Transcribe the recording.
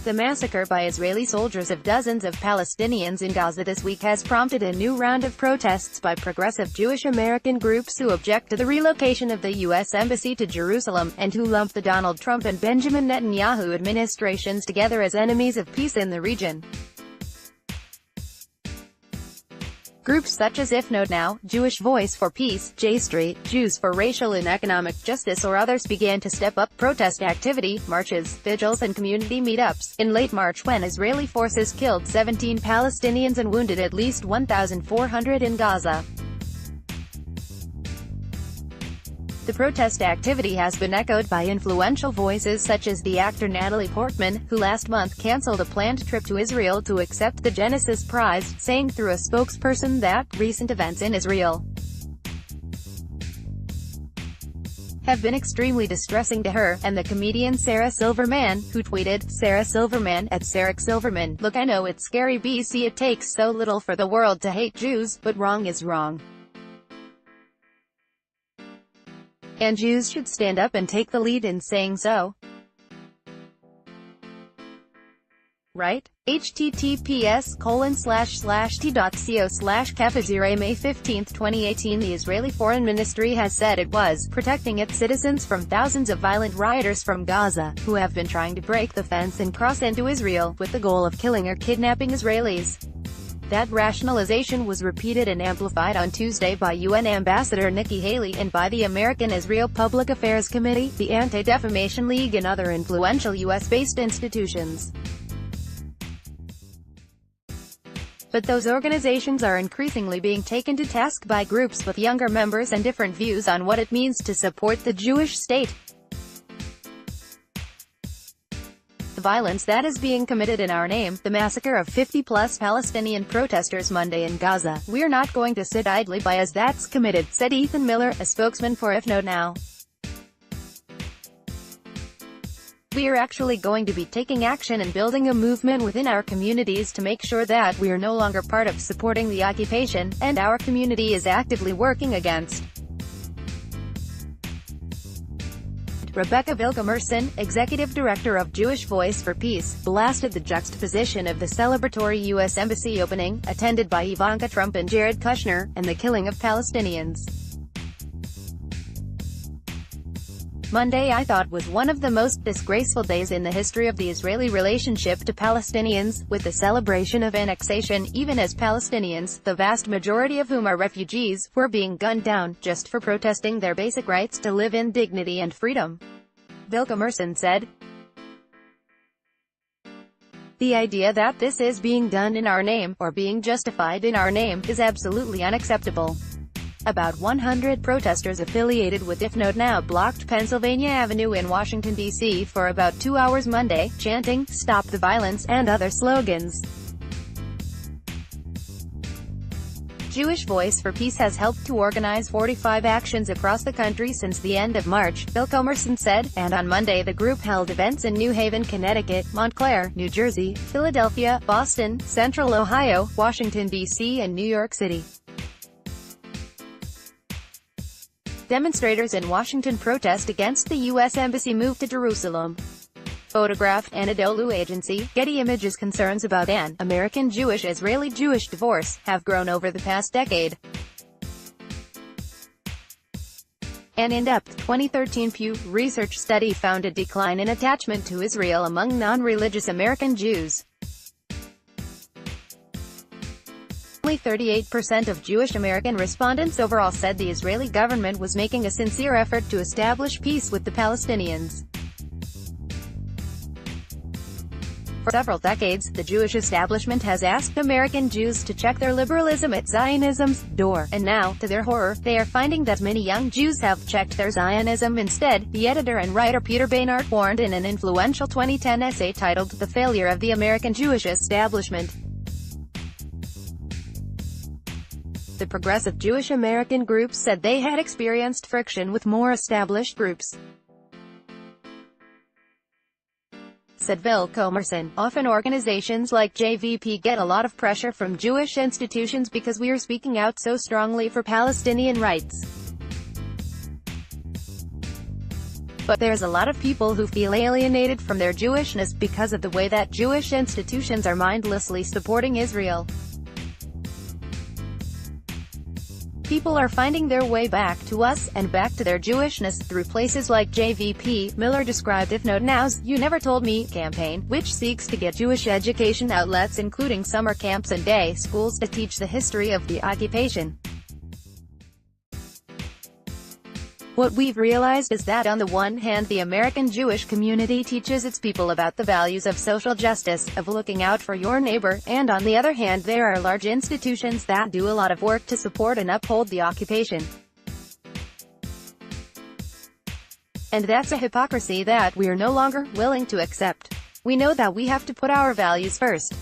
The massacre by Israeli soldiers of dozens of Palestinians in Gaza this week has prompted a new round of protests by progressive Jewish American groups who object to the relocation of the U.S. Embassy to Jerusalem, and who lump the Donald Trump and Benjamin Netanyahu administrations together as enemies of peace in the region. Groups such as IfNotNow, Jewish Voice for Peace, J Street, Jews for Racial and Economic Justice or others began to step up protest activity, marches, vigils and community meetups, in late March when Israeli forces killed 17 Palestinians and wounded at least 1,400 in Gaza. The protest activity has been echoed by influential voices such as the actor Natalie Portman, who last month cancelled a planned trip to Israel to accept the Genesis Prize, saying through a spokesperson that recent events in Israel have been extremely distressing to her, and the comedian Sarah Silverman, who tweeted, Sarah Silverman, at Sarah Silverman, "Look, I know it's scary BC, it takes so little for the world to hate Jews, but wrong is wrong. And Jews should stand up and take the lead in saying so. Right? https://t.co/Kafazire May 15, 2018. The Israeli Foreign Ministry has said it was protecting its citizens from thousands of violent rioters from Gaza, who have been trying to break the fence and cross into Israel, with the goal of killing or kidnapping Israelis. That rationalization was repeated and amplified on Tuesday by UN Ambassador Nikki Haley and by the American Israel Public Affairs Committee, the Anti-Defamation League and other influential U.S.-based institutions. But those organizations are increasingly being taken to task by groups with younger members and different views on what it means to support the Jewish state. The violence that is being committed in our name, the massacre of 50-plus Palestinian protesters Monday in Gaza, we're not going to sit idly by as that's committed, said Ethan Miller, a spokesman for IfNotNow. We are actually going to be taking action and building a movement within our communities to make sure that we are no longer part of supporting the occupation, and our community is actively working against. Rebecca Vilgamerson, executive director of Jewish Voice for Peace, blasted the juxtaposition of the celebratory U.S. Embassy opening, attended by Ivanka Trump and Jared Kushner, and the killing of Palestinians. Monday, I thought, was one of the most disgraceful days in the history of the Israeli relationship to Palestinians, with the celebration of annexation, even as Palestinians, the vast majority of whom are refugees, were being gunned down, just for protesting their basic rights to live in dignity and freedom. Vilgamerson said, "The idea that this is being done in our name, or being justified in our name, is absolutely unacceptable." About 100 protesters affiliated with IfNotNow blocked Pennsylvania Avenue in Washington, D.C. for about 2 hours Monday, chanting, "Stop the violence," and other slogans. Jewish Voice for Peace has helped to organize 45 actions across the country since the end of March, Vilgamerson said, and on Monday the group held events in New Haven, Connecticut, Montclair, New Jersey, Philadelphia, Boston, Central Ohio, Washington, D.C. and New York City. Demonstrators in Washington protest against the U.S. Embassy move to Jerusalem. Photograph, Anadolu Agency, Getty Images. Concerns about an American Jewish-Israeli Jewish divorce have grown over the past decade. An in-depth 2013 Pew Research study found a decline in attachment to Israel among non-religious American Jews. Only 38% of Jewish American respondents overall said the Israeli government was making a sincere effort to establish peace with the Palestinians. For several decades, the Jewish establishment has asked American Jews to check their liberalism at Zionism's door, and now, to their horror, they are finding that many young Jews have checked their Zionism instead, the editor and writer Peter Beinart warned in an influential 2010 essay titled The Failure of the American Jewish Establishment. The progressive Jewish American groups said they had experienced friction with more established groups. Said Vilgamerson, often organizations like JVP get a lot of pressure from Jewish institutions because we are speaking out so strongly for Palestinian rights. But there's a lot of people who feel alienated from their Jewishness because of the way that Jewish institutions are mindlessly supporting Israel. People are finding their way back to us, and back to their Jewishness, through places like JVP. Miller described IfNotNow's "You Never Told Me" campaign, which seeks to get Jewish education outlets including summer camps and day schools to teach the history of the occupation. What we've realized is that on the one hand the American Jewish community teaches its people about the values of social justice, of looking out for your neighbor, and on the other hand there are large institutions that do a lot of work to support and uphold the occupation. And that's a hypocrisy that we're no longer willing to accept. We know that we have to put our values first.